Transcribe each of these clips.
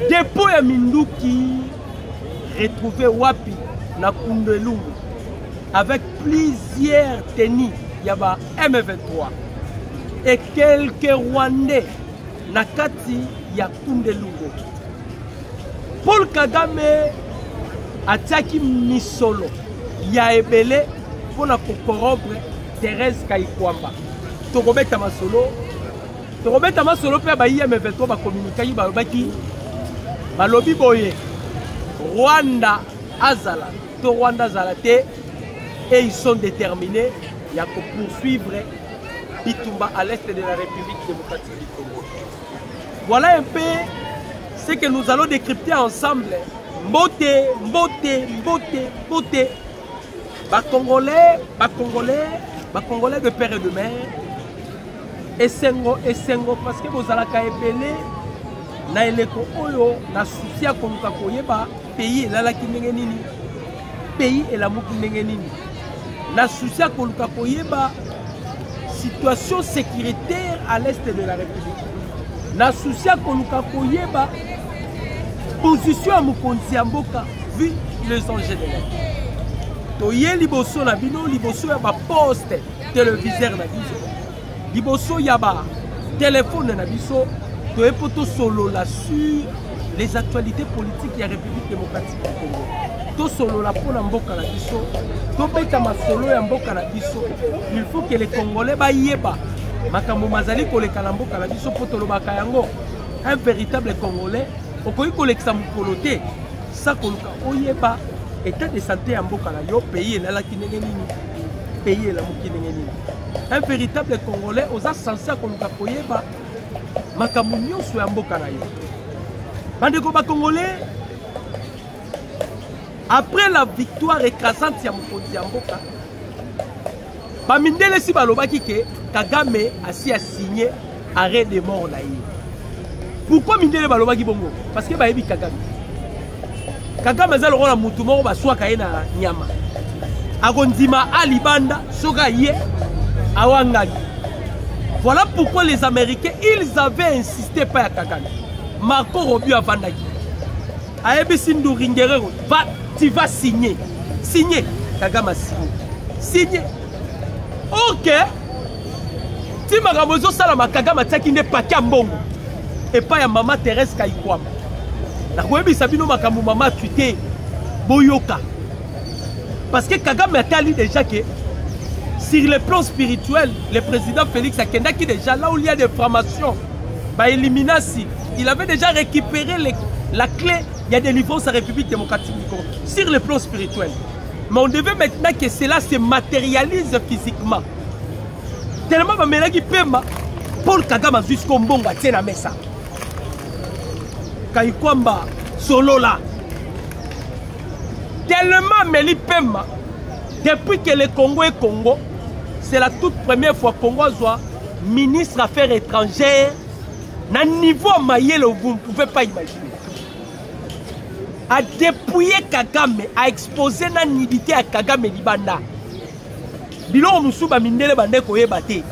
dépôt ya Minduki retrouvé wapi na Kundelungu avec plusieurs tenues yaba M23 et quelques Rwandais na kati ya Kundelungu. Paul Kagame atiaki misolo ya ebele pona ko corrompre Thérèse Kayikwamba. Tokobeta masolo pe ba M23 ba communiquer ba baki balobi boye Rwanda azala to Rwanda azalate et ils sont déterminés à poursuivre Bitumba à l'est de la République démocratique du Congo. Voilà un peu ce que nous allons décrypter ensemble. Mbote. Congolais de père et de mère. Essengo, parce que vous allez epele na eleko oyo na souci ya koluka koyeba pays elalaki ndenge nini, pays elamuki ndenge nini, na souci ya koluka koyeba situation sécuritaire à l'est de la République, na souci ya koluka koyeba position ya mokonzi ya mboka vu les enjeux de l'air. Toye liboso na bino, liboso ya ba poste téléviseur na biso, liboso ya ba téléphone na biso, toye poto solo la sur les actualités politiques de la République démocratique du Congo. To solo la pona mboka na biso, to beta masolo ya mboka na biso. Il faut que les Congolais ba yeba makambo mazali koleka na mboka na biso poto lobaka yango. Un véritable Congolais okoyi kolekisa mukolo te sa koluka oyeba état de santé ya mboka na yo pays elalaki ndenge nini, pays elamuki ndenge nini. Un véritable Congolais oza censé koluka koyeba makambo nyonso ya mboka na yo. Bandeko ba Congolais, après la victoire écrasante ya mokonzi ya mboka, bamindele si balobaki ke Kagame asi a signé arrêt de mort na ye. Pourquoi mindele balobaki bongo? Parce que bayebi Kagame azali rona mutu moko baswaka ye na nyama akondima alibanda soka ye awangaki. Voilà pourquoi les Américains ils avaient insisté pas à Kagame. Marco Rubio a vandaki ayebi Nduringere va, tu vas signer. Kagame a signé. Ok, ti magamozo sala Kagame ataki ne paki mbongo et pas ya maman Thérèse Kayikwamba. Na koyebi sabino makambo mama tuité boyoka. Parce que Kagame a tali déjà que sur le plan spirituel, le président Félix Akendaki déjà là où il y a des formations, bah élimination, il avait déjà récupéré la clé, il y a des délivrance à la République démocratique du Congo sur le plan spirituel. Mais on devait maintenant que cela se matérialise physiquement. Tellement Mamelaki Pema, Paul Kagame jusqu'au Mbonga Tena Mesa. Kayikwamba solo là. Tellement Meli Pema, depuis que le Congo est Congo, c'est la toute première fois que Congo soit ministre affaires étrangères. Na niveau Mayele, vous ne pouvez pas imaginer. A dépouiller Kagame, a exposé la nudité à Kagame Libanda. Bilo Musuba Mindele Bande Koyebate.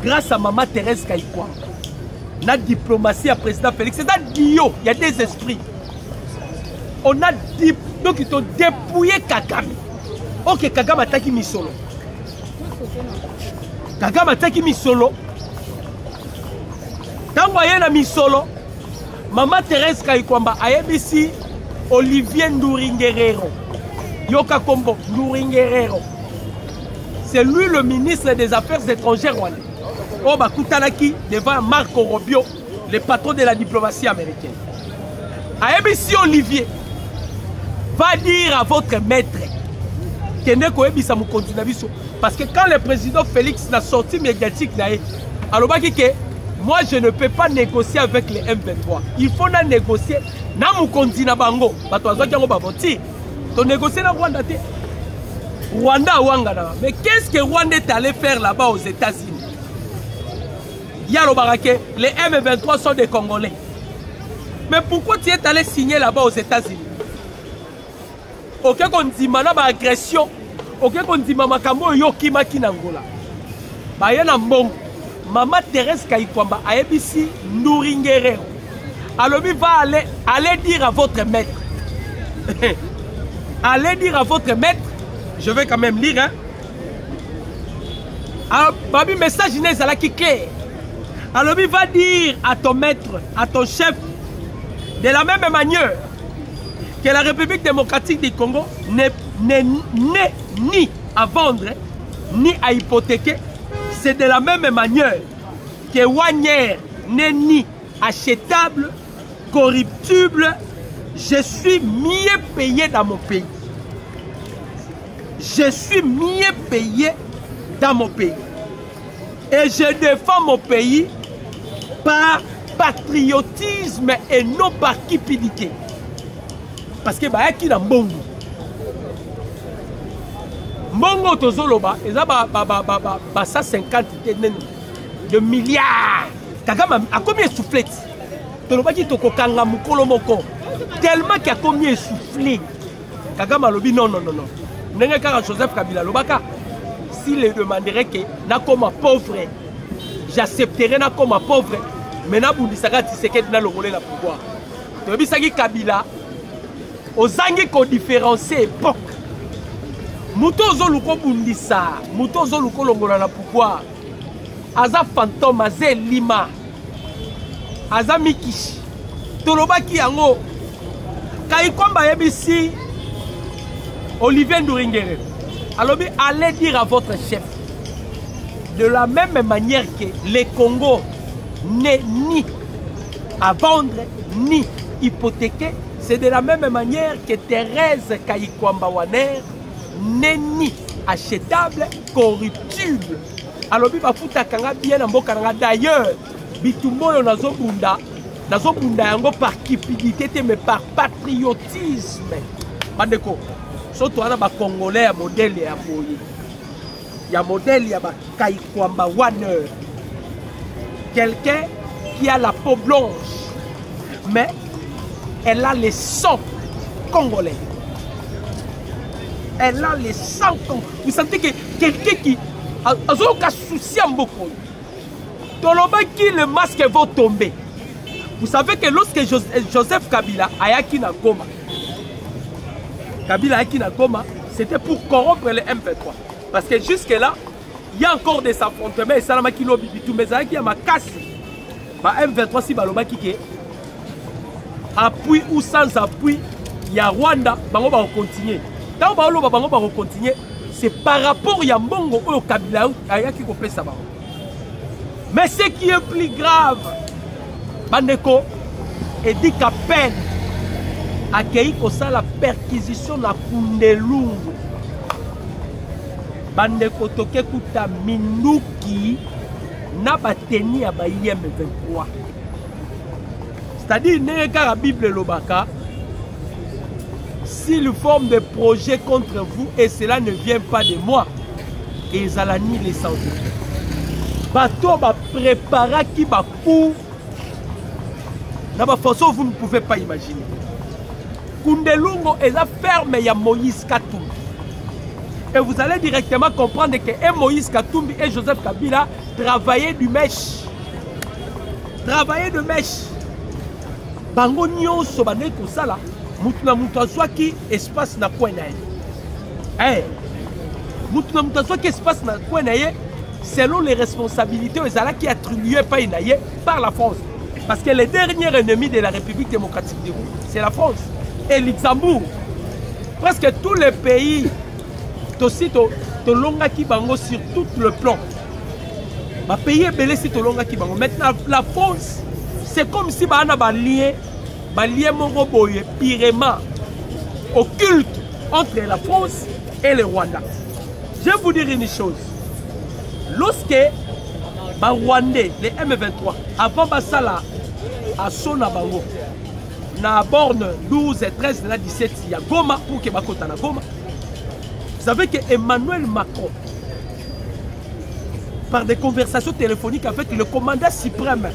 Grâce à maman Thérèse Kayikwamba. La diplomatie à président Félix. C'est un Dio, il y a des esprits. On a dit, donc ils ont dépouillé Kagame. Ok, Kagame attaque Misolo. Kagame attaque Misolo. Quand vous voyez la Misolo, maman Thérèse Kayikwamba a ici Olivier Nduringere. Yoka Kombo, Nduringere. C'est lui le ministre des Affaires étrangères rwandais. Oba Kutanaki devant Marco Rubio, le patron de la diplomatie américaine. A ici Olivier va dire à votre maître parce que quand le président Félix n'a sorti médiatique, alors moi je ne peux pas négocier avec les M23. Il faut négocier. Rwanda. Mais qu'est-ce que Rwanda est allé faire là-bas aux États-Unis? Les M23 sont des Congolais. Mais pourquoi tu es allé signer là-bas aux États-Unis? Ok, on dit mana ba agression. Ok, on dit mama kambo yokima kinangola. Ba yana mbongo. Maman Thérèse Kayikwamba a ebisi Nduringere. Alobi va aller dire à votre maître. Allez dire à votre maître. Je vais quand même lire. Hein. Alors, babi message n'est là qui clair. Alobi va dire à ton maître, à ton chef, de la même manière que la République démocratique du Congo n'est ni à vendre, ni à hypothéquer. C'est de la même manière que Wagner n'est ni achetable, corruptible. Je suis mieux payé dans mon pays. Je suis mieux payé dans mon pays. Et je défends mon pays par patriotisme et non par cupidité. Parce que bah qui dans Mbongo. Mbongo tozoloba, et ça 150 de milliards. Kagama a combien soufflé? Toloba qui toko kanga mukolo moko. Tellement qu'il a combien soufflé. Kagama lobi non. N'est qu'à Joseph Kabila lobaka. S'il le demanderait que na comme pauvre, j'accepterai na comme pauvre. Mais na bundisaka Tshisekedi na longolé la pouvoir. Tolobi saki Kabila. Aux anges qu'on différencie époque. Moutozo luko bundisa, Moutozo luko longola la pouvoir. Aza fantôme, Aza Lima, Aza Mikishi. Toloba ki yango. Kaikomba yebisi Olivier Nduringere. Alors allez dire à votre chef. De la même manière que le Congo n'est ni à vendre, ni hypothéqué. C'est de la même manière que Thérèse Kayikwamba Waner n'est ni achetable, corruptible. Alors, il va foutre bien en boka. D'ailleurs, Bitumbo nazobunda yango par cupidité, mais par patriotisme. Bandeko, surtout on a ba Congolais modèle ya boye. Ya modèle ya ba Kayikwamba Waner. Quelqu'un qui a la peau blanche, mais elle a le sang congolais. Elle a le sang congolais. Vous sentez que quelqu'un qui a un souci en beaucoup. Toloba qui le masque va tomber. Vous savez que lorsque Joseph Kabila a yaki na Goma, c'était pour corrompre le M23. Parce que jusque-là, il y a encore des affrontements. Et ça, il y a ma casse. M23, si baloba qui est appui ou sans appui, il y a Rwanda, bango va continuer. Tant que bango va continuer, c'est par rapport à Mbongo au Kabila qui fait ça. Mais ce qui est plus grave, Bandeko, est dit qu'à peine accueilli comme ça la perquisition à Kundelungu. Bandeko toke kuta minuki n'a pas tenu à Bayem 23. C'est-à-dire, la Bible Lobaka, s'il forme des projets contre vous et cela ne vient pas de moi, et Zalani les sans bateau va préparer qui va pour la façon vous ne pouvez pas imaginer. Kundelungo est la ferme il y a Moïse Katumbi. Et vous allez directement comprendre que Moïse Katumbi et Joseph Kabila travaillaient du mèche. Travaillaient de mèche. Bango nyonso bane kosala mutu na mutu azwaki espace na coin na ye. Mutu na mutu azwaki espace na coin na ye selon les responsabilités qui attribuées par la France. Parce que le dernier ennemi de la République démocratique du Congo, c'est la France et Luxembourg. Presque tous les pays aussi tolongaki bango sur tout le plan. Ma pays est belé si tolongaki bango. Maintenant la France, c'est comme si on a un lien pirement occulte entre la France et le Rwanda. Je vais vous dire une chose. Lorsque les Rwandais, les M23, avant Bassala, à Sonabango, na borne 12 et 13, 17, il y a Goma pour que Bakota na Goma. Vous savez que Emmanuel Macron, par des conversations téléphoniques avec le commandant suprême,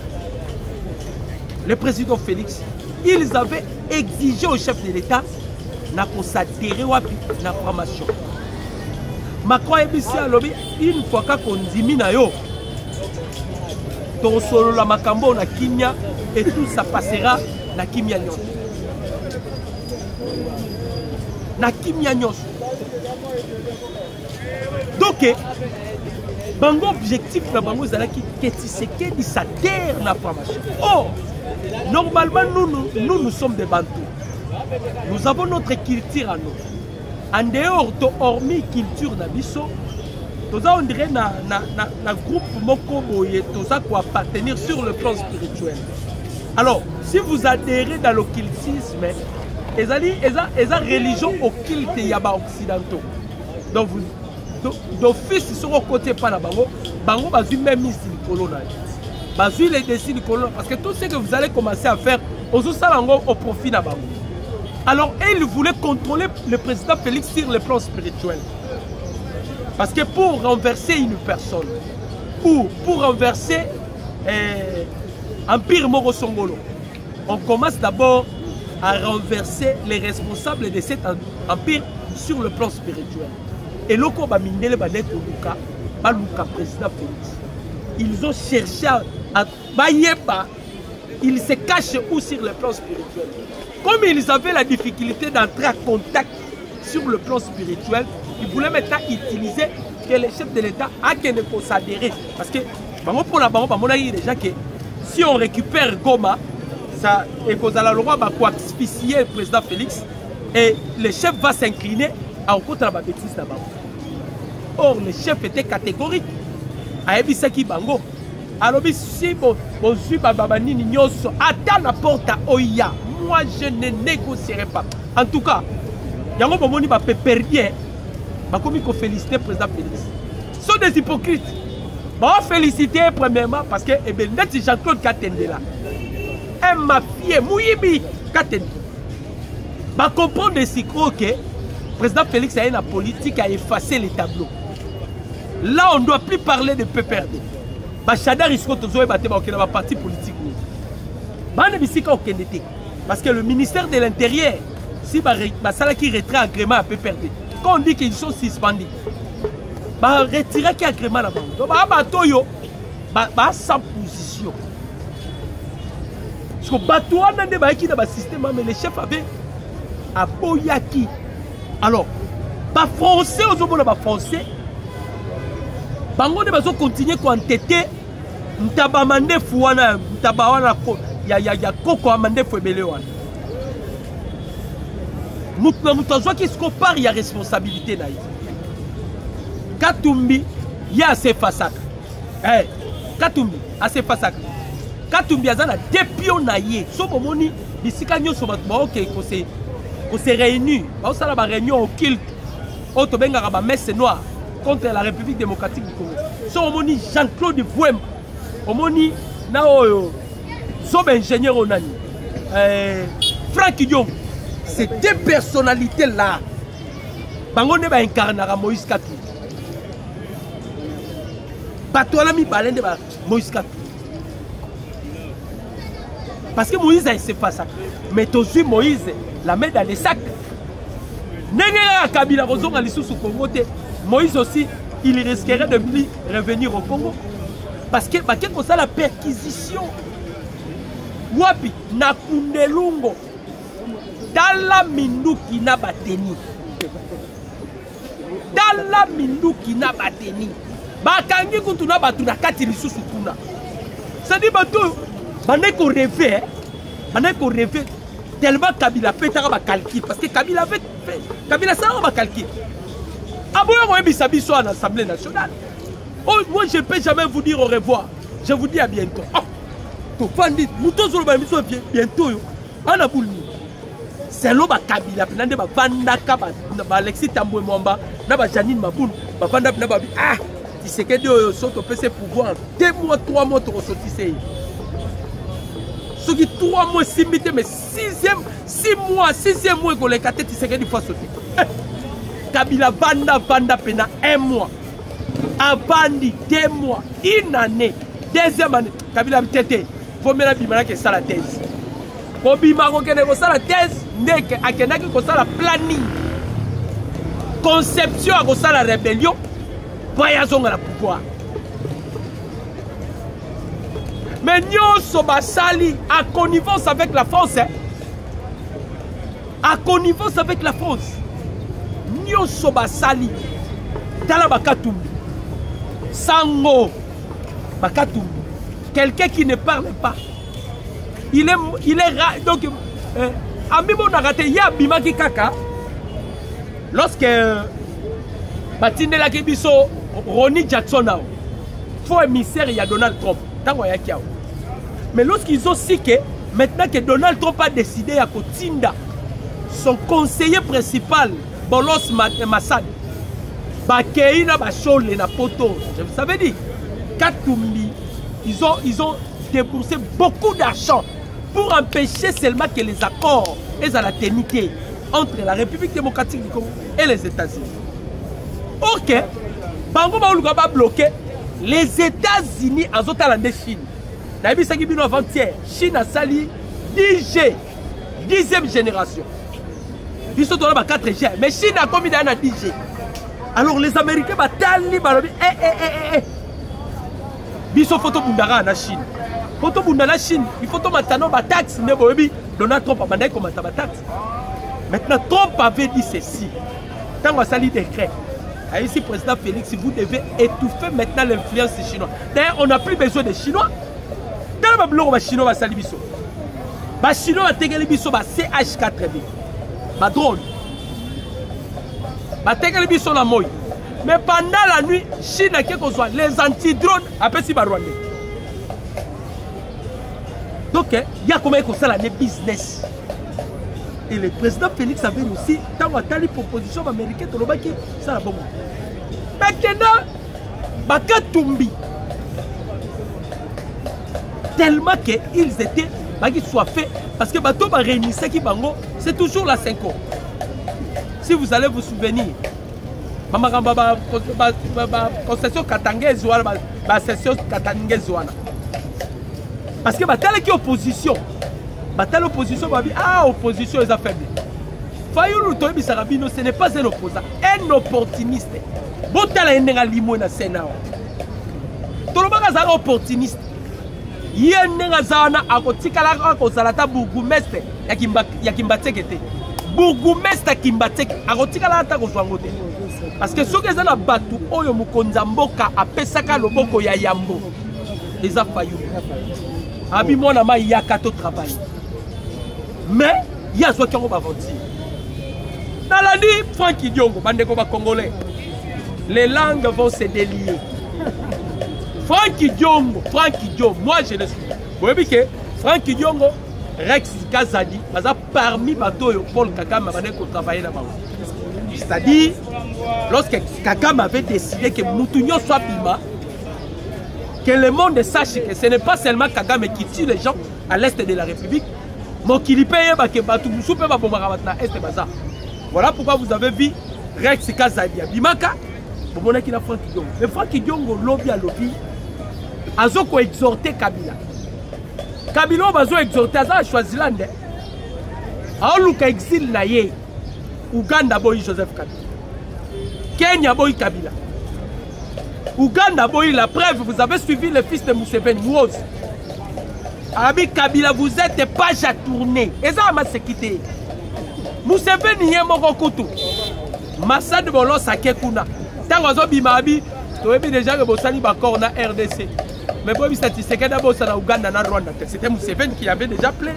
le président Félix, ils avaient exigé au chef de l'État de s'adhérer à la formation. Macron a dit une fois qu'on dit Minayo, ton solo la Makambo na Kimia, et tout ça passera na kimia nyonso. Na kimia nyonso. Donc, bango objectif na bango zalaki que Tshisekedi sa terre na formation. Oh, normalement nous sommes des Bantous. Nous avons notre culture à nous. En dehors de hormis culture na biso, toza on dirait na groupe moko boye toza ko appartenir sur le plan spirituel. Alors, si vous adhérez dans l'occultisme, eza religion occulte yaba occidentaux. Donc vous d'office ils sont au côté pas la bango bazui même ici colonna. Bazui les décides de colonna parce que tout ce que vous allez commencer à faire au profit na bango. Alors, il voulait contrôler le président Félix sur le plan spirituel. Parce que pour renverser une personne, ou pour renverser Empire Moro Songolo, on commence d'abord à renverser les responsables de cet empire sur le plan spirituel. Et loko bamindele baneko luka, baluka président Félix. Ils ont cherché à bayeba, ils se cachent où sur le plan spirituel. Comme ils avaient la difficulté d'entrer en contact sur le plan spirituel, ils voulaient maintenant utiliser que les chefs de l'État a qu'à ne pas s'adhérer. Parce que, pour la banque, on a dit déjà que si on récupère Goma, ça, et qu'on a le droit de asphyxier le président Félix, et le chef va s'incliner à contre la bêtise là-bas. Or, le chef était catégorique. Aebisaki Bango. Alors, si vous suivez Babani Nyoso, attends la porte à Oya. Moi, je ne négocierai pas. En tout cas, il y a un moment où il va perdre. Il faut féliciter le président Félix. Ce sont des hypocrites. Je vais féliciter premièrement parce que Jean-Claude Katende là. Un mafieux, Mouyibi Katende. Je vais comprendre que le président Félix a une politique à effacer les tableaux. Là, on ne doit plus parler de PPRD. Bachada risque de parti politique. Parce que le ministère de l'Intérieur, si Basala qui retire agrément à PPRD, quand on dit qu'ils sont suspendus, retirer qui agrément là-bas. Donc, sans position. Parce que Batouan n'a pas été dans le système, mais les chefs avaient à Boyaki. Alors, les Français, aux hommes, les Français, ils vont continuer à entêter. Ntabamande Fouana, Ntabawana, il y a Koko Amande Fouebelewan. Nous avons qui se compare, il y a responsabilité. Katumbi, il y a assez fasak. Katumbi, assez fasak. Katumbi, il y a des pions naïe. Sauf au moni, ici, quand nous sommes on s'est réunis. On s'est réunion au kilt. On te benga raba messe noire contre la République démocratique du Congo. Sauf au moni, Jean-Claude Vouem. Au moni, Nao, Sob ingénieur Onani. Franck Diom. Ces deux personnalités-là, Bango ne va incarner Moïse Katou. Batoualami Balen de Moïse Katou. Parce que Moïse a fait ça. Mais aussi Moïse la met dans les sacs. Nenga Kabila Rozon à l'issue au Congo. Moïse aussi, il risquerait de plus revenir au Congo. Parce que comme ça la perquisition. Wapi Nakundelungo. Dala Minduki na bateni. Dala Minduki na bateni. Bakangi kutuna batu na kati lisusu kuna. C'est-à-dire batu baneko rêver, baneko rêver tellement Kabila petara ba calcul parce que Kabila fait Kabila ça va calcul. Aboya mo ebisa biso à l'Assemblée nationale. Oh, moi je ne peux jamais vous dire au revoir. Je vous dis à bientôt. Oh, to fandi muto zolo ba biso bientôt yo. Ana boulni. C'est l'homme à Kabila, Nande Bavanda Kaba, Alexis Tamboué Mwamba, Naba Janine Maboun, Bavanda Nababi. Ah, tu sais que Dieu saute au PC pouvoir. 2 mois, 3 mois, tu ressortis. Ce qui 3 mois, 6 mois, mais 6e mois, les 4 tu sais que tu fois sauter. Kabila Vanda Pena 1 mois. Avandi 2 mois, 1 année, 2e année. Kabila Tete, faut me la bimana que ça la thèse. Bobima kokene ko sala thèse ndeke akenaki ko sala planning conception ko sala rébellion pour yazonga la pouvoir. Mais nyonso basali à connivence avec la France. Hein? À connivence avec la France. Nyonso basali. Tala bakatumbi. Sango. Bakatumbi. Quelqu'un qui ne parle pas. Il est donc Amimo Narate ya bimaki kaka. Lorsque Batindela Kebiso Ronnie Jackson a faux émissaire, il y a Donald Trump. Mais lorsqu'ils ont su que maintenant que Donald Trump a décidé à Kotinda, son conseiller principal, Bolos Massad, Bakeina Bachole na Poto, ça veut dire Katumbi, ils ont déboursé beaucoup d'argent pour empêcher seulement que les accords aient à la ténité entre la République démocratique du Congo et les États-Unis. Ok, Bango Baouluga va bloquer les États-Unis en Zotalande Chine. Nabi Sagibino avant-hier, Chine a sali 10G, 10e génération. Ils sont dans la 4G, mais Chine a combien d'années à 10G? Alors les Américains battent Biso photo Bundara en Chine. Photo Bundara en Chine, il faut maintenant ma taxe, mais Donald Trump a mandé comme ma taxe. Maintenant, Trump avait dit ceci. Quand on a sali décret, ici, président Félix, vous devez étouffer maintenant l'influence des Chinois. D'ailleurs, on n'a plus besoin des Chinois. Dans le bloc, les Chinois vont sali biso. Les Chinois vont téguer biso, CH4B. Les drones. Ils vont téguer biso la moï. Mais pendant la nuit, Chine a quelque chose. Les anti-drones, après, c'est Rwanda. Donc, il y a comment ça la business. Et le président Félix avait aussi, tant que les propositions américaines, ça la bombe. Maintenant, Bakatumbi, tellement qu'ils étaient, qu'ils soient faits, parce que Bato va réunir ce qui bango, c'est toujours la 5 ans. Si vous allez vous souvenir, concession Katangé Zouana, concession Katangé Zouana. Parce que Batal qui opposition. L'opposition va dire ah, opposition est faible. Fayulu Tobi Sarabino, ce n'est pas un opposant, un opportuniste. Botala Enenga Limo na Sénat. Tolobaka Zara opportuniste. Yenenga Zana akotikala akozalata bourgmestre ya Kimbatekete. Bourgmestre Kimbateke akotikala ata kozwangote. Parce que ceux qui sont batu oyo mukonza mboka apesaka loboko ya Yambo. Les a Fayulu. Abi mona ma yakato travail. Mais il y a ceux qui ont vendu. Dans la nuit, Francky Diongo, Congolais, les langues vont se délier. Francky Diongo, moi je le suis. Vous voyez que Francky Diongo, Rex Kazadi, parmi Bato Paul Kagame a travaillé là-bas. C'est-à-dire, lorsque Kagame avait décidé que Moutounio soit Bima, que le monde sache que ce n'est pas seulement Kagame qui tue les gens à l'est de la République, mais qu'il paye voilà pourquoi vous avez vu Rex Kazadi Bimaka, vous voyez qu'il a Francky Diongo. Mais Francky Diongo, lobby à lobby, a exhorté Kabila. Kabila a exhorté à Swaziland. A Luka exil naye, Uganda boy Joseph Kabila. Kenya boy Kabila. Ouganda, la preuve, vous avez suivi le fils de Museveni, Mouoz. Abi Kabila, vous n'êtes pas à tourner. Et ça m'a séquité. Museveni est mon koutou. Massad Bolo Sakekuna. Tant que vous avez déjà que vous avez na RDC. Mais pour les statistiques, d'abord, c'est Ouganda et Rwanda. C'était Museveni qui avait déjà plaint.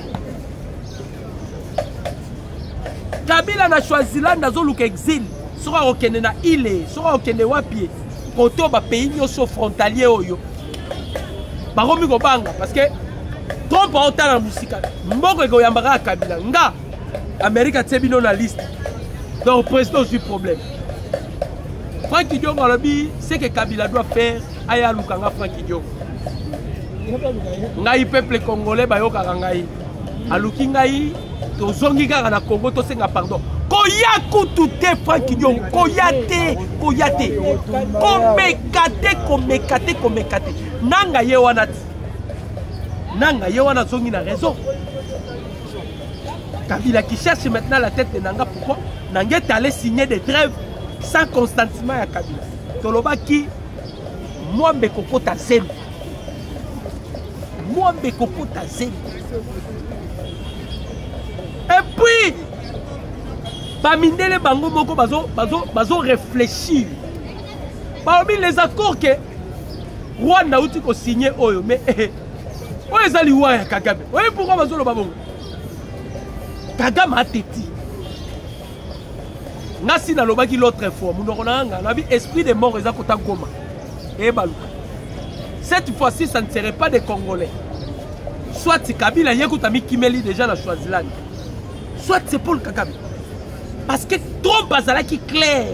Kabila n'a choisi là, dans le exil. Sera au Kenya, il est. Sera au Kenya, wapi. Koto ba pays nyoso frontalier oyo baromi ko banga parce que Trump a autant la musique mboko ko yambaka Kabila nga America tsebino na liste donc président du problème. Francky Diongo lobi c'est que Kabila doit faire aya lukanga Francky Diongo ngai peuple congolais bayoka ngai aluki ngai tozongi kaka na Congo tosenga pardon. Koya kutute Francky Diongo, koyate. Komekate. Nanga yewana zongi na raison. Kabila qui cherche maintenant la tête de Nanga, pourquoi? Nanga est allé signer des trêves sans consentement à Kabila. Toloba qui, moi me kokota zem. mwambe kokota zengo. Et puis bamindele bango moko bazo réfléchir. Parmi les accords que Rwanda outi ko signé oyo mais oyo ezali wa ya Kagame. Oyo pourquoi bazo lo babongo. Kagame a teti. Nasi na lobaki l'autre fois, munoko na nga na bi esprit de mort eza kota Goma. Et baluka. Cette fois-ci ça ne serait pas des Congolais. Soit Kabila yekuta mi Kimeli déjà na Swaziland. Soit c'est Paul Kagame. Parce que Trump azala qui clair.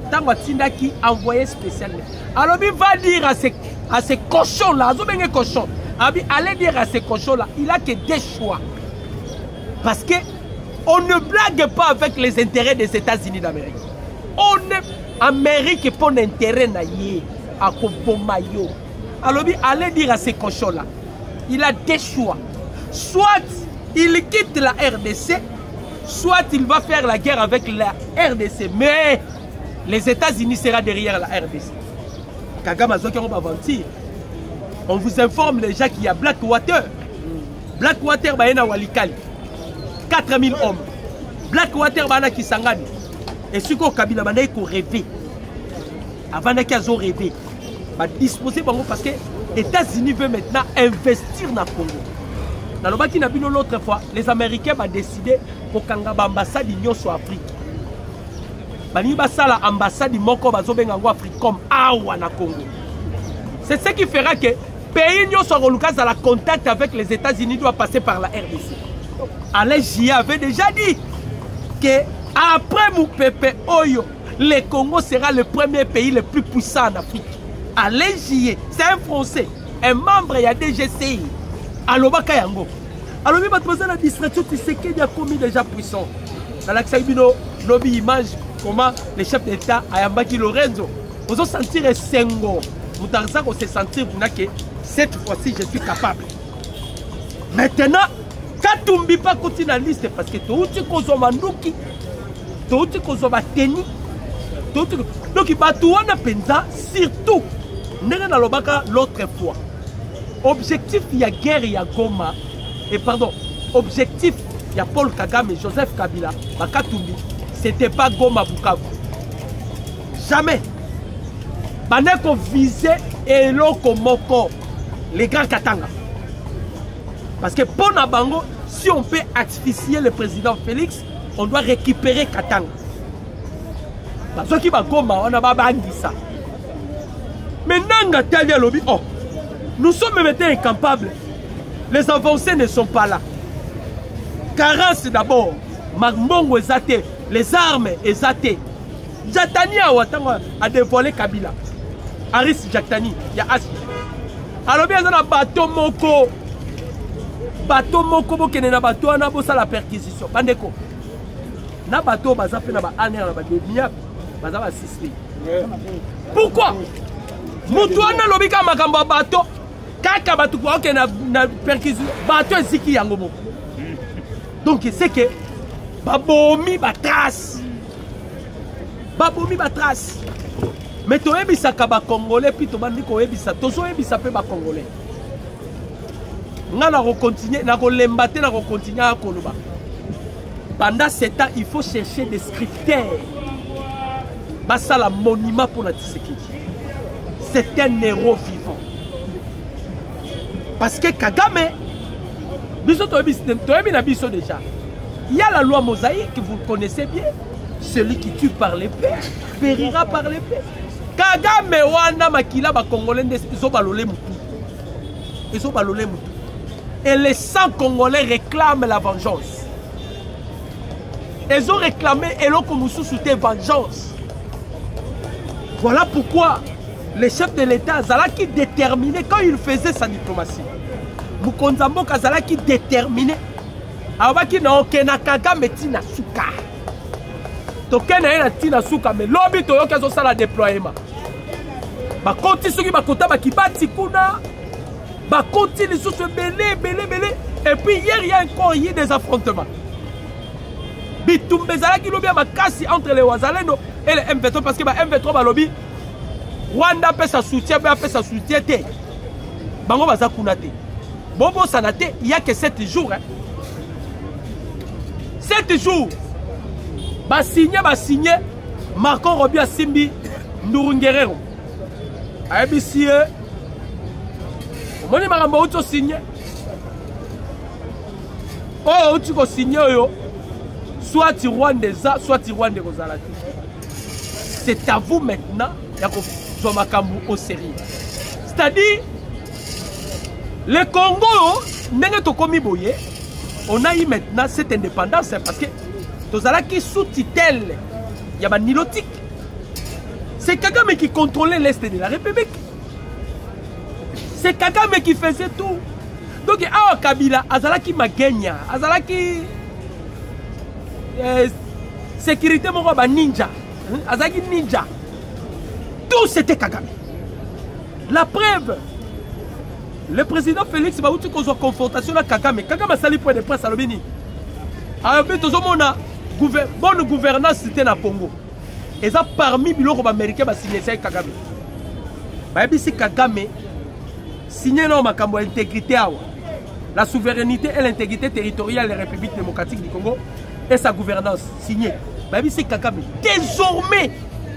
Tango Tinda qui envoyé spécial. Alors il va dire à ces cochons là, cochons. Allez dire à ces cochons là, il a que des choix. Parce que on ne blague pas avec les intérêts des États-Unis d'Amérique. On est Amérique pour l'intérêt naïe à Kobomayo. Alors allez dire à ces cochons là, il a des choix. Soit il quitte la RDC, soit il va faire la guerre avec la RDC. Mais les États-Unis seront derrière la RDC. Kagame Azoki on va mentir. On vous informe déjà qu'il y a Blackwater. Blackwater baena Walikali. 4000 hommes. Blackwater baena Kisangani. Et ce qu'on Kabila bana ko rêver. Avant qu'ils ont rêvé. Va disposer parce que les États-Unis veulent maintenant investir dans le Congo. Dans le Baki Nabino l'autre fois, les Américains ont décidé pour Kanga ambassade d'Union sur Afrique. Bani basala ambassade moko bazobenga ngo Afrique comme awa na Congo. C'est ce qui fera que pays Union sur à la contact avec les États-Unis doit passer par la RDC. Alain Jia avait déjà dit que après Moupepe Oyo, le Congo sera le premier pays le plus puissant en Afrique. Alain Jia, c'est un Français, un membre il y a DGCI. Alors Bakayango. Alors il va poser la distraction, tu sais qu'il y a commis déjà puissant. Dans l'Axaibino, lobby image comment les chefs d'État Ayambaki Lorenzo, vous ont senti un sengo. Moutarza on se sentir que cette fois-ci je suis capable. Maintenant, quand tu ne pas continuer la liste parce que tu as Kozomandouki, tu as Kozombateni, donc il va tout en pensa surtout. L'autre fois. Objectif, il y a guerre, il y a Goma. Et pardon, objectif, il y a Paul Kagame et Joseph Kabila. Bakatumbi, c'était pas Goma Bukavu. Jamais. Baneko visait et l'oko moko, les grands Katanga. Parce que pour Nabango, si on peut asphyxier le président Félix, on doit récupérer Katanga. Parce que Goma, on a pas ça. Maintenant, oh, nous sommes maintenant incapables. Les avancées ne sont pas là. Carence d'abord. Magbongo ezate. Les armes ezate. Jatani a dévoilé Kabila. Aris Jatani. Il y a As. Alors bien, il y a un bateau moko. Bateau moko, il y a un bateau, il y a la perquisition. Bandeko. Na bateau, il y a un pourquoi? Moutouana lobika makamba bateau. Kaka bateau quoi que na perquisition. Bateau ziki yangomo. Donc c'est que babomi batras. Babomi batras. Mais to ebisa ka ba congolais puis to bandi ko ebisa to so ebisa pe ba congolais. Nga na ko continuer na ko lembate na ko continuer à koloba. Pendant ce temps, il faut chercher des scripteurs. Bassa la monument pour la Tshisekedi. C'est un héros vivant. Parce que Kagame, déjà, il y a la loi mosaïque, vous le connaissez bien. Celui qui tue par l'épée, périra par l'épée. Kagame, wana makila ba congolais, ils ont balolé moutou. Ils ont balolé moutou. Et les 100 Congolais réclament la vengeance. Ils ont réclamé Eloko Moussou soutient vengeance. Voilà pourquoi le chef de l'État Zalaki déterminé quand il faisait sa diplomatie. Mukonzambo Kazalaki déterminé. Awaki na okena Kagame tina suka. Tokena ina tina suka mais lobby to yoka zo sala déploiement. Ba konti soki ba kota ba kibati kuna. Ba konti les sous belé. Et puis hier il y a encore des affrontements. Bitumbe Zalaki lobby ma kasi entre les Wazalendo et les M23 parce que ba M23 ba lobby Rwanda peut sa soutien, peut sa soutien. Bango baza kuna te. Bobo Sanate, il n'y a que 7 jours. Hein. 7 jours. Ba signé. Marco Robia Simbi Ndurunguerero. ABC. Moni Maramba Outo signé. Oh, tu vas signer. Soit tu Rwandesa, soit tu Rwandais Rosalati. C'est à vous maintenant de au sérieux. C'est-à-dire, le Congo, on a eu maintenant cette indépendance parce que tous qui sous-tutelle, il y a nilotique. C'est Kagame qui contrôlait l'Est de la République. C'est Kagame qui faisait tout. Donc, Kabila, Azalaki Magenya, Azalaki sécurité Moroba Ninja, Azalaki Ninja. Tout c'était Kagame. La preuve, le président Félix Baouti qu'on soit confrontation à Kagame. Kagame a sali point de presse à l'Obini. Avec tout le monde, bonne gouvernance c'était dans Congo. Et ça parmi les Américains qui signé ça Kagame. Si Kagame signé non makambo l'intégrité, la souveraineté et l'intégrité territoriale de la République démocratique du Congo et sa gouvernance signée. Si Kagame désormais,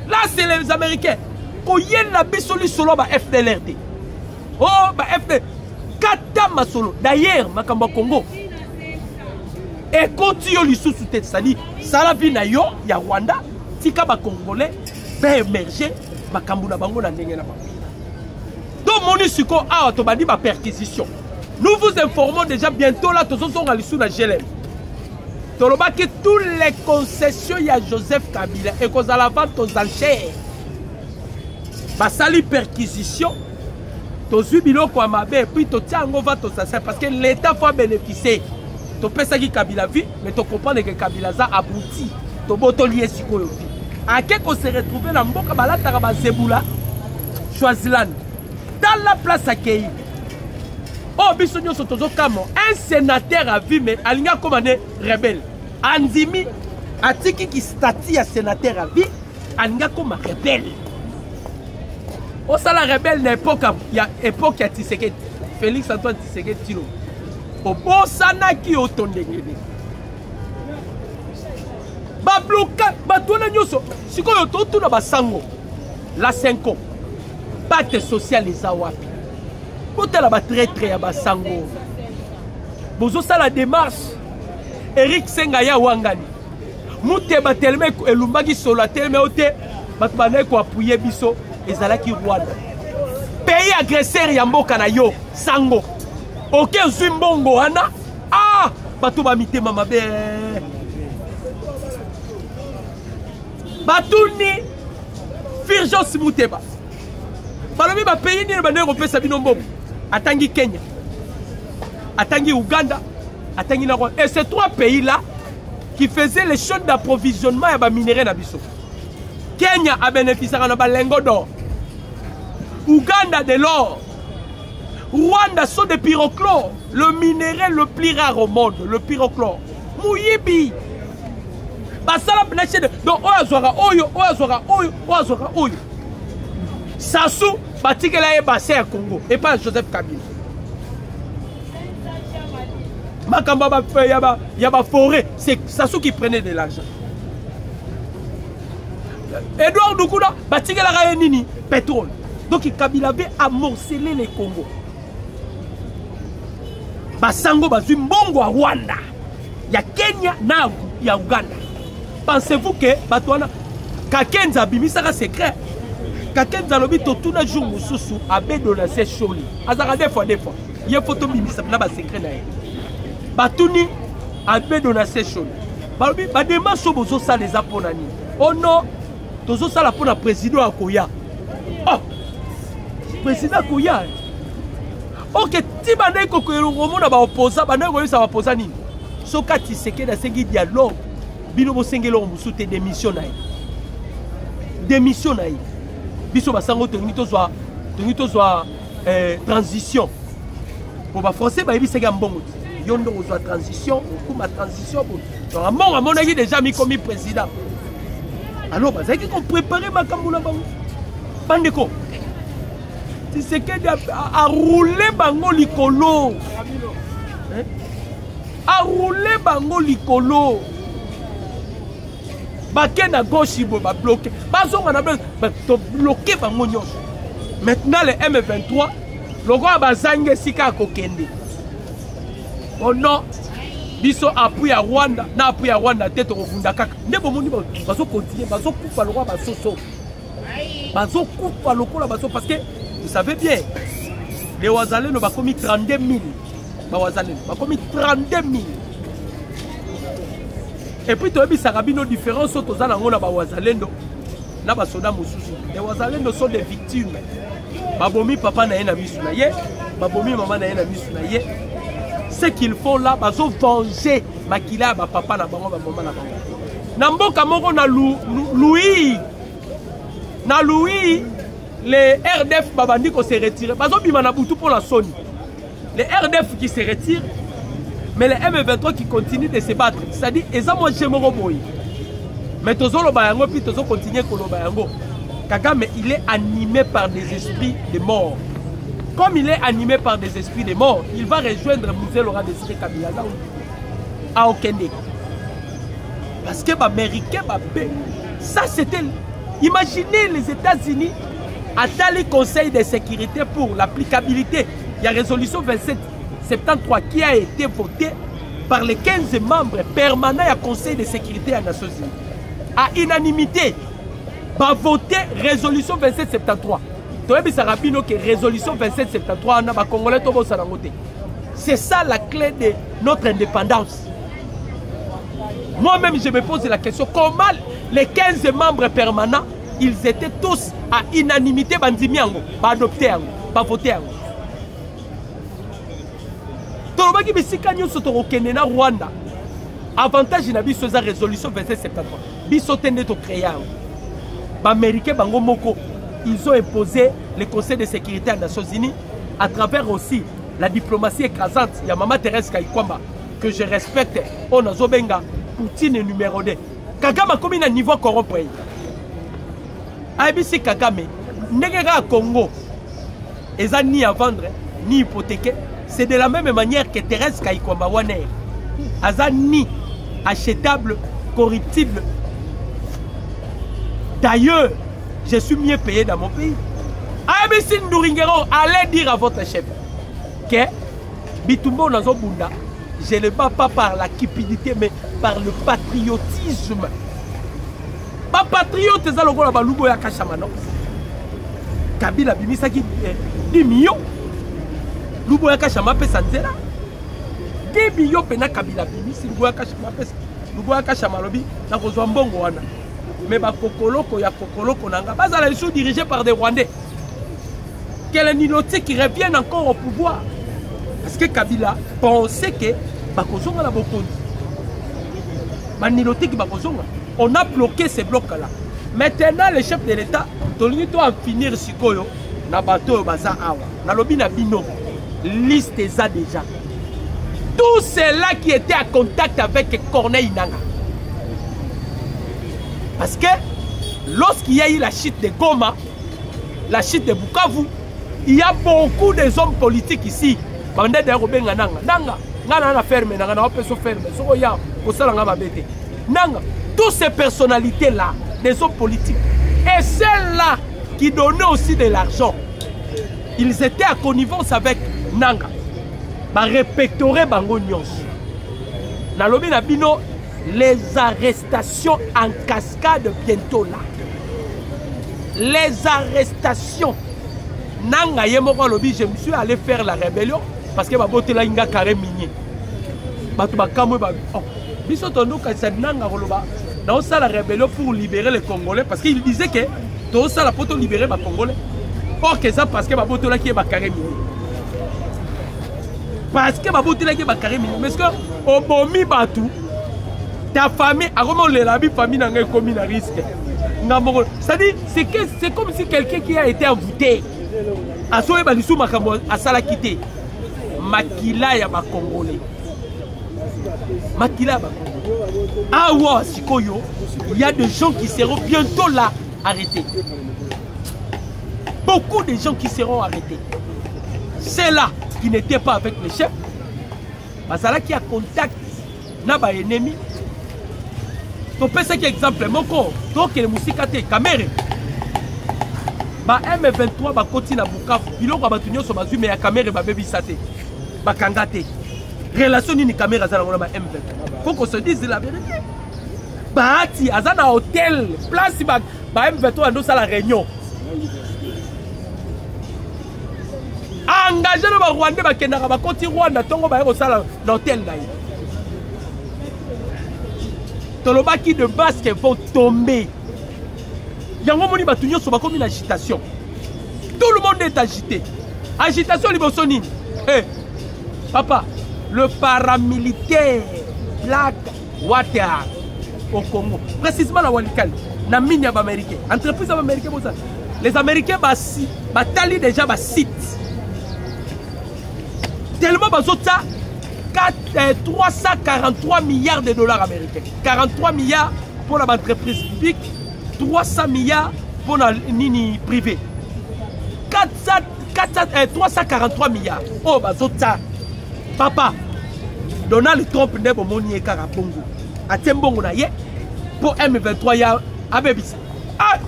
là c'est les Américains. Quand il y a la bisoli solo ba FDLRD. Oh ba FD kata masolo. D'ailleurs makambo Congo. Et quand tu as sous tête sali, ça la vie na yo ya Rwanda, tika ba Congolais ba émerger makambo na bango na ndenge na bango. Donc monisiko a to bandi ba perquisition. Nous vous informons déjà bientôt là tous sont à l'issue na GLM. Toloba que tous les concessions ya Joseph Kabila et qu'on a la vente aux enchères. Basali perquisition, tozu biloko amabe puis to tiango va to ça parce que l'État faut bénéficier. To pesa ki Kabila vie, mais to comprendre que Kabila za abouti. To boto lié sikoyo vie. À quel qu'on se retrouver dans mboka balata ba Zebula, Swaziland, dans la place accueillie. Oh biso nyoso tozo kamo, un sénateur a vu mais alinga komane rebelle. Andimi atiki ki statut ya sénateur a vu, alinga koma rebelle. On s'est la rebelle l'époque, il y a époque à Tshisekedi, Félix Antoine Tshisekedi Tilo. Au bon sana qui au ton dégueu. Ba bloqué, ba tona nyoso. Si ko yo to na basango. La 5 ans. Pacte social les awapi. Potela ba traître ya basango. Bozo ça la démarche. Eric Sengaya Wangani. Mute ba telme elumbaki solo telme ote. Ba bana ko appuyer biso. Ezalaki Rwanda. Pays agresseur ya mboka na yo sango. Ok Zimbongo ana. Ah bato ba mitema mabe. Batuni Firjos Muteba. Balobi ba pays ni ba européen sabino mbombo. Atangi Kenya. Atangi Uganda, atangi na Rwanda. Et ces 3 pays là qui faisaient les chaînes d'approvisionnement ya ba minéraux na biso. Kenya a bénéficié de ba lingots d'or. Ouganda de l'or. Rwanda sont des pyrochlore. Le minéral le plus rare au monde, le pyrochlore. Mouyibi. Basala pleche de donc oyo. Sassou batikela e bassin à Congo et pas Joseph Kabila. Makamba ba yaba forêt, c'est Sassou qui prenait de l'argent. Edouard Dukuna batikela ra nini pétrole. Donc Kabila avait amorcelé les Congo. Basango bazui mbongo à Rwanda. Ya Kenya na ya Uganda. Pensez-vous que Batouana Kakenza bimisaka secret? Kakenza lobi totuna jour mususu abe donase choli. Azara des fois. Il photo bimisa na ba secret na ye. Batuni abe donase choli. Balobi badema so bozo sa les aponani. Oh non, tozo sala pona président akoya. Oh. Président akoya. Ok, ti bana ko ko romona ba opposa bana ko yisa ba opposa nini? Soka Tshisekedi na sengi dialogue. Bino bo sengelo musuté démission na ye. Démission na ye. Biso basango tonito zwa transition. Pour ba français ba yebi sega mbongo. Yondo zwa transition, okuma transition pour. Donc à mon avis déjà mis comme président. Alors bazaki qu'on préparer makambo na bango. Bandeko. Tshisekedi a roulé bango likolo. A roulé bango likolo. Baké na gauche ibo ba bloqué. Bazonga na bloqué bango nyonso. Maintenant le M23 logo abazange sika kokende. Oh non. Biso appui à Rwanda, na appui à Rwanda tête au Fundakaka. Ne bomoni bazo continuer, bazo couper le roi basoso. Bazo couper le roi baso parce que vous savez bien, les Wazalendo ba commis 32 000. Ba Wazalendo ba commis 32 000. Et puis toyebi sarabino différence aux za nango na ba Wazalendo na ba soda mususu. Les Wazalendo sont des victimes. Babomi papa na ye na misu na ye, babomi maman na ye na misu na ye. Ce qu'ils font là, ils ont vengé Makila, papa, na bango, maman, na bango. Namboka moko na Louis, les RDF babandi qui se retirent. Ils ont mis Manabutu pour la Sony. Les RDF qui se retirent, mais les M23 qui continuent de se battre. C'est-à-dire, ils ont mangé Moroboy. Mais tous les Bayango, puis tous continuent avec le Bayango. Kagame, il est animé par des esprits de mort. Comme il est animé par des esprits de mort, il va rejoindre Mouzé Laura Désiré Kabila à Okende. Parce que les Américains, ça c'était... Imaginez les États-Unis à le Conseil de sécurité pour l'applicabilité. Il y a résolution 2773 qui a été votée par les 15 membres permanents du Conseil de sécurité des Nations Unies. À unanimité, va voter résolution 2773. Résolution 2773, c'est ça la clé de notre indépendance. Moi-même, je me pose la question, comment les 15 membres permanents, ils étaient tous à unanimité, bandimiango, adopté, voté. Tolobaki bisika nyonso tokokende na Rwanda. Avantage na biso za résolution 2773. Biso tende to créer. Ba américain bango moko. Ils ont imposé le Conseil de sécurité des Nations Unies à travers aussi la diplomatie écrasante. Il y a Maman Thérèse Kayikwamba que je respecte. On a Zobenga, Poutine numéro 2. Kagame a commis un niveau corrompu. ABC Kagame, Negera Congo, ils n'ont ni à vendre, ni hypothéquer. C'est de la même manière que Thérèse Kayikwamba Waner. Ils n'ont ni achetable, corruptible. D'ailleurs, je suis mieux payé dans mon pays. ABC Ndouringero, allez dire à votre chef que Bitumbo Nazobunda, je ne le bats pas par la cupidité, mais par le patriotisme. Pas patriote, c'est ça le gros Balubo Yakashamano. Kabila Bimisaki 10 millions. Lubo Yakashama Pesanzela. 10 millions pena Kabila Bimisi, Lubo Yakashama Pesanzela. Lubo Yakashama Lobi, na Kozwambongo Wana. Mais ba Kokoloko ya Kokoloko Nanga, bazala ils sont dirigés par des Rwandais. Quel est Niloté qui reviennent encore au pouvoir? Parce que Kabila pensait que Bakozonga la Bokondi. Niloté qui Bakozonga. On a bloqué ces blocs-là. Maintenant, le chef de l'État, Tolini doit finir Sikoyo, na bateau Baza Awa, na lobi na bino, liste ça déjà. Tous ceux-là qui étaient en contact avec Corneille Nanga. Parce que lorsqu'il y a eu la chute de Goma, la chute de Bukavu, il y a beaucoup de hommes politiques ici. Toutes ces personnalités-là, des hommes politiques, et celles-là qui donnaient aussi de l'argent, ils étaient à connivence avec Nanga. Ba répéterait Bango Nyos. Nalobi Nabino, les arrestations en cascade bientôt là. Les arrestations. Nanga Yemoko Lobi, je me suis allé faire la rébellion parce que ma beauté là inga carré minier. Batuba kamwe ba. Oh, biso tondo ka c'est Nanga Roloba. Dans ça la rébellion pour libérer les Congolais parce qu'il disait que dans ça la poto libérer les Congolais. Or que ça parce que ma beauté là qui est ba carré minier. Parce que ma beauté là qui est ba carré minier. Parce que au bomi batou ta famille a comment la famille n'a pas commis un risque. C'est-à-dire c'est comme si quelqu'un qui a été envoûté a sauvé Balisou Makambo à Sala quitté. Makila ya ba Congolais. Makila ba Congolais. Ah ouais, Sikoyo, il y a des gens qui seront bientôt là arrêtés. beaucoup de gens qui seront arrêtés. Ceux-là qui n'étaient pas avec le chef, parce que là qui a contact n'a pas ennemi. Tu peux faire exemple, mon corps, donc le musique caméra. Ba M23 ba koti na Bukavu, biloko ba tunyo so bazui mais ya caméra ba bebi sate. Ba kangate. Relation ni caméra za na ba M23. Faut qu'on se dise la vérité. Bahati azana hôtel, place ba M23 ndo sala réunion. Engagé le Rwanda ba kendaka ba koti Rwanda tongo ba ko sala na hôtel na ye. Tolobaki de basque vont tomber. Yango moni batu nyonso bakomi na agitation. Tout le monde est agité. Agitation liboso nini? Eh, papa, le paramilitaire Black Water au Congo, précisément la Walikali, na mine ba américain. Entreprise américaine pour ça. Les Américains batali déjà ba site. Tellement bazota 343 milliards de dollars américains. 43 milliards pour l'entreprise publique. 300 milliards pour la nini privée. 343 milliards. Oh, bazota. Papa, Donald Trump n'est pas moni et carabongo. A Tembongo na ye pour M23 ya abebisa. Ah!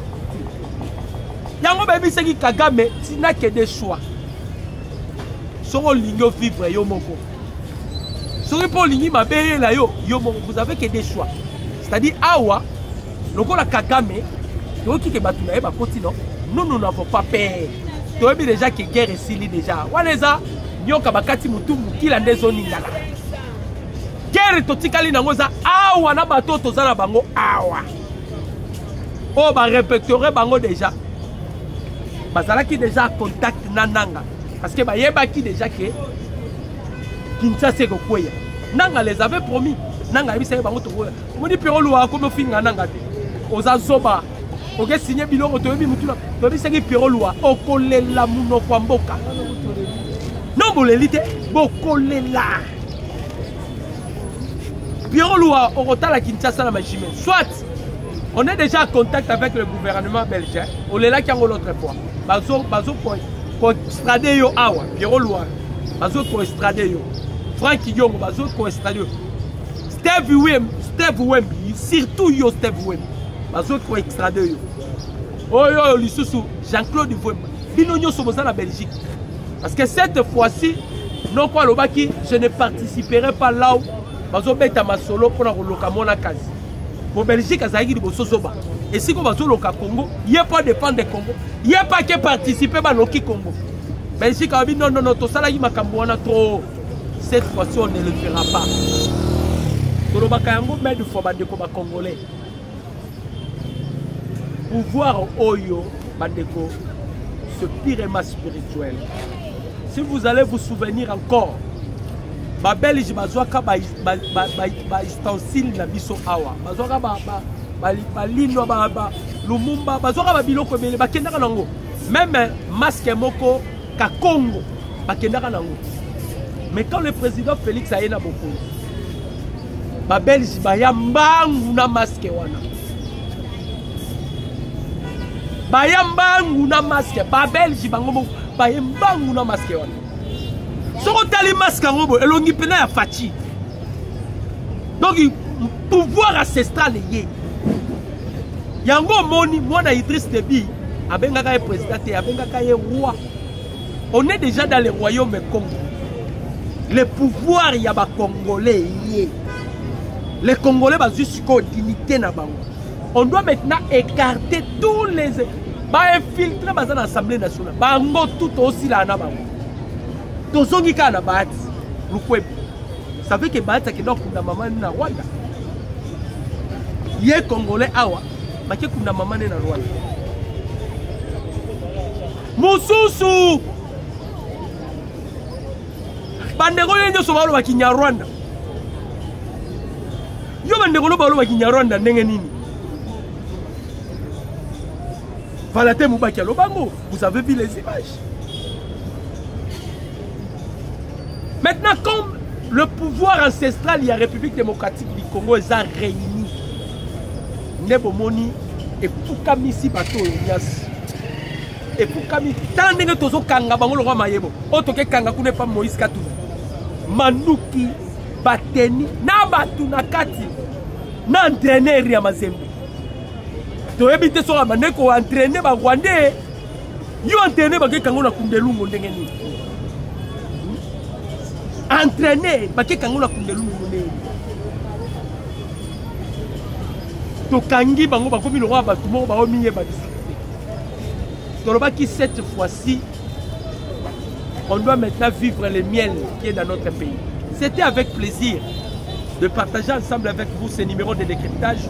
Yango bebisa ki Kagame, tu n'as que des choix. Soro ligno vivre yo moko. Soro pour ligni mabe la yo moko. Vous avez que des choix. C'est-à-dire awa lokola Kagame, toki ke batu na ye ba continent, nous n'avons pas peur. Toyebi déjà que guerre est sili déjà. Waneza nyoka bakati mutu mukila ndezo ningala. Guerre totikali nango za awa na bato tozana bango awa. Oh ba répéterait bango déjà. Bazalaki déjà contact nananga parce que ba yebaki déjà que Kinshasa ko kweya. Nanga les avait promis. Nanga yebisa bango to. Moni pero luwa ko no finga nanga te. Oza zoba. Oke signé biloko to yebi mutuna. To yebi seki pero luwa okolela muno kwa mboka. Non bolelite bokolela. Pero luwa okotala Kinshasa na machine. Soit on est déjà en contact avec le gouvernement belge. On est là qui en l'autre fois. Bazo pour extrader yo awa. Pero luwa. Bazo pour extrader yo. Frank Yongo bazo pour extrader yo. Steve Wemby, surtout yo Steve Wemby. Bazo pour extrader yo. Oh yo lisusu Jean-Claude Wemby. Bino nyo soboza na Belgique. Parce que cette fois-ci, non quoi lobaki, je ne participerai pas là où bazo beta ma solo pour la loka mona kazi. Pour Belgique azaki di boso soba. Et si ko bazo loka Congo, il pas dépendre de Congo. Il pas que participer ba loki Congo. Belgique a dit non to sala yi makambo wana trop. Cette fois-ci on ne le fera pas. Tolobaka yango mais de fois bandeko ba congolais. Pouvoir oyo bandeko ce pyréma spirituel. Si vous allez vous souvenir encore, ba Belge bazwaka ba ustensile na biso awa. Bazwaka ba lino ba Lumumba bazwaka ba biloko mele bakendaka nango. Même masque moko ka Congo bakendaka nango. Mais quand le président Félix a yena beaucoup, ba Belge ba yambangu na masque wana. Ba yambangu na masque, ba Belge bango ba yambangu na masque wana. Soko tali masque ngobo elongi pena ya fachi. Donc pouvoir ancestral yé. Yango moni mwana Idriss Déby abengaka ye président et abengaka ye roi. On est déjà dans le royaume Congo. Le pouvoir y a ba Congolais yé. Les Congolais ba jusqu'au dignité na bango. On doit maintenant écarter tous les infiltrés dans l'Assemblée nationale. Bango tout aussi là na bango. Tozongi ka na Bahati. Lukwebo. Ça veut que Bahati qui donc na maman na Rwanda. Yé Congolais awa, maki kuna maman na Rwanda. Mususu. Bandeko yenyo so balo bakinya Rwanda. Yo bandeko no balo bakinya Rwanda ndenge nini? Valate Mubaki Lobango, vous avez vu les images. Maintenant, comme le pouvoir ancestral de la République démocratique du Congo est réuni, Nebomoni et Poukamisi Bato Elias. efukami tala ndenge tozokanga bango lokwa mayebo oyo tokekanga kuna epa Moïse Katumbi manduki bateni na batu na kati na entraîneur ya Mazembe toyebi te soka bandeko entraîner ba Rwandais yo entraîner bakekanga na kundelungu ndenge nini entraîner bakekanga na kundelungu ndenge tokangi bango bakomi lokwa batu moko baomiye badisi cette fois-ci, on doit maintenant vivre le miel qui est dans notre pays. C'était avec plaisir de partager ensemble avec vous ce numéro de décryptage.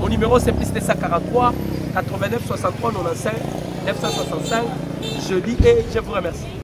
Mon numéro c'est plus 243 89 63 95 965. Je dis et je vous remercie.